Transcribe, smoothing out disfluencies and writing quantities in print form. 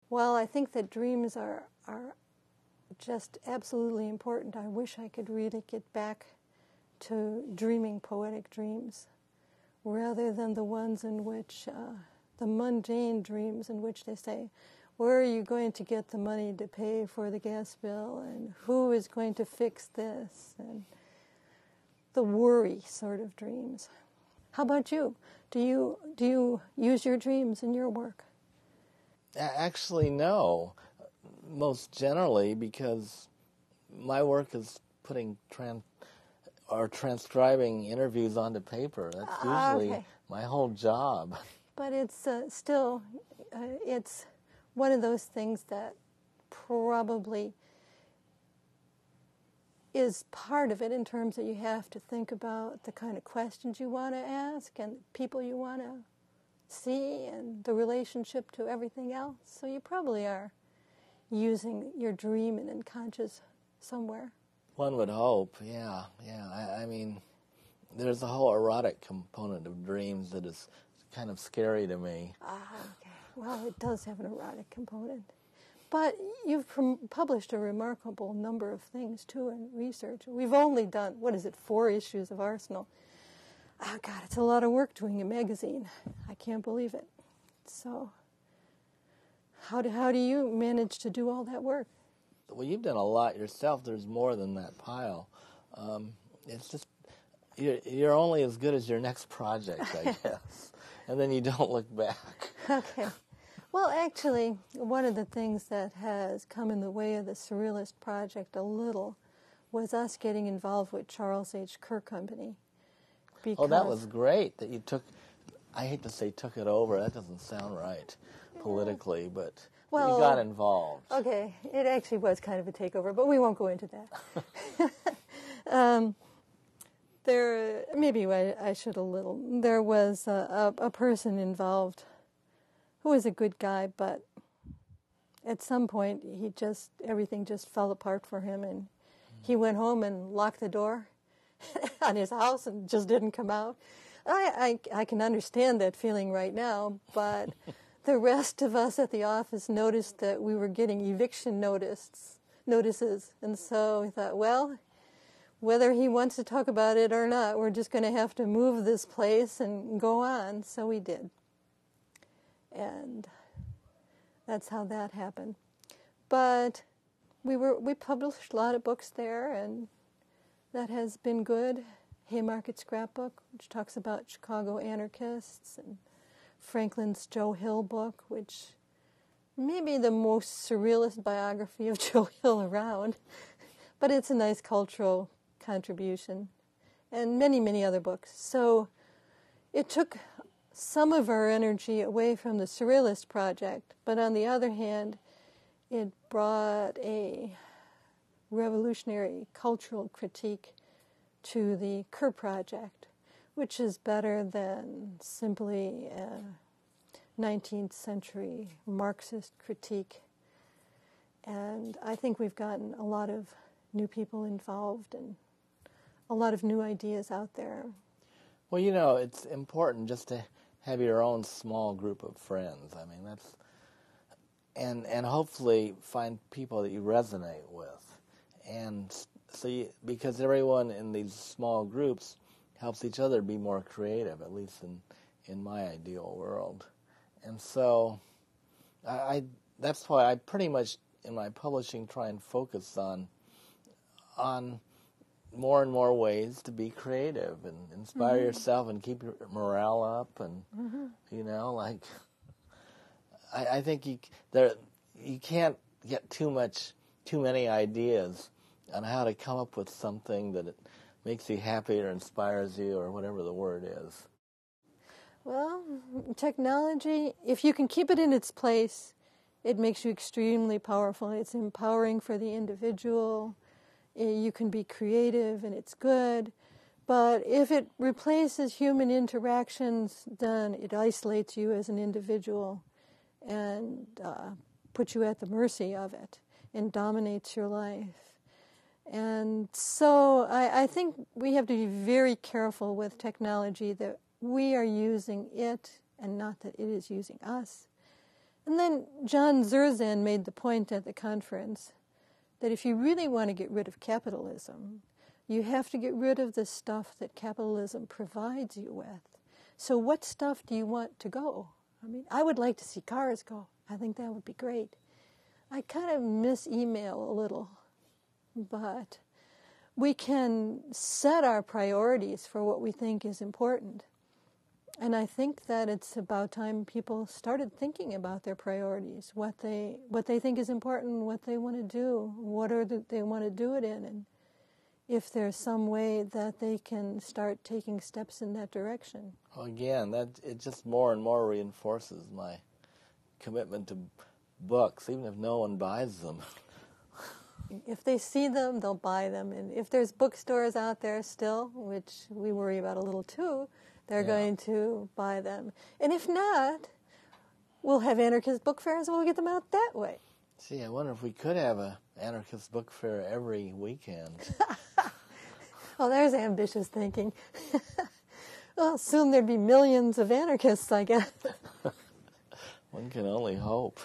Well, I think that dreams are just absolutely important. I wish I could really get back to dreaming poetic dreams rather than the ones in which, the mundane dreams in which they say, where are you going to get the money to pay for the gas bill, and who is going to fix this, and the worry sort of dreams. How about you? Do you use your dreams in your work? Actually, no. Most generally, because my work is putting transcribing interviews onto paper. That's usually my whole job. But it's still, it's one of those things that probably is part of it in terms that you have to think about the kind of questions you want to ask and people you want to see and the relationship to everything else. So you probably are using your dream and unconscious somewhere. One would hope, yeah. I mean, there's a whole erotic component of dreams that is kind of scary to me. Okay. Well, it does have an erotic component. But you've published a remarkable number of things, too, in research. We've only done, 4 issues of Arsenal. Oh, God, it's a lot of work doing a magazine. I can't believe it. So, how do you manage to do all that work? Well, you've done a lot yourself. There's more than that pile. It's just, you're only as good as your next project, I guess. And then you don't look back. Okay. Well, actually, one of the things that has come in the way of the Surrealist project a little was us getting involved with Charles H. Kerr Company. Oh, that was great that you took, I hate to say took it over, that doesn't sound right politically, but you got involved. Okay, it actually was kind of a takeover, but we won't go into that. Maybe I should a little. There was a person involved who was a good guy, but at some point everything just fell apart for him, and he went home and locked the door on his house and just didn't come out. I can understand that feeling right now, but the rest of us at the office noticed that we were getting eviction notices, and so we thought, well, whether he wants to talk about it or not, we're just going to have to move this place and go on. So we did. And that's how that happened. But we published a lot of books there, and that has been good. Haymarket Scrapbook, which talks about Chicago anarchists, and Franklin's Joe Hill book, which may be the most surrealist biography of Joe Hill around, but it's a nice cultural contribution, and many, many other books. So it took some of our energy away from the Surrealist project, but on the other hand, it brought a revolutionary cultural critique to the Kerr project, which is better than simply a 19th century Marxist critique. And I think we've gotten a lot of new people involved and a lot of new ideas out there. Well, you know, it's important just to have your own small group of friends. I mean, that's, and hopefully find people that you resonate with. And so because everyone in these small groups helps each other be more creative, at least in my ideal world. And so that's why I pretty much in my publishing try and focus on more and more ways to be creative and inspire yourself and keep your morale up, and you know, like I think you can't get too many ideas on how to come up with something that it makes you happy or inspires you or whatever the word is. Well, technology, if you can keep it in its place, it makes you extremely powerful. It's empowering for the individual. You can be creative and it's good. But if it replaces human interactions, then it isolates you as an individual and puts you at the mercy of it and dominates your life. And so I think we have to be very careful with technology that we are using it and not that it is using us. And then John Zerzan made the point at the conference that if you really want to get rid of capitalism, you have to get rid of the stuff that capitalism provides you with. So what stuff do you want to go? I mean, I would like to see cars go. I think that would be great. I kind of miss email a little, but we can set our priorities for what we think is important. And I think that it's about time people started thinking about their priorities, what they think is important, what they want to do, what order they want to do it in, and if there's some way that they can start taking steps in that direction. Well, again, it just more and more reinforces my commitment to books, even if no one buys them. If they see them, they'll buy them. And if there's bookstores out there still, which we worry about a little too, they're going to buy them. And if not, we'll have anarchist book fairs and we'll get them out that way. Gee, I wonder if we could have an anarchist book fair every weekend. Well, there's ambitious thinking. Well, soon there'd be millions of anarchists, I guess. One can only hope.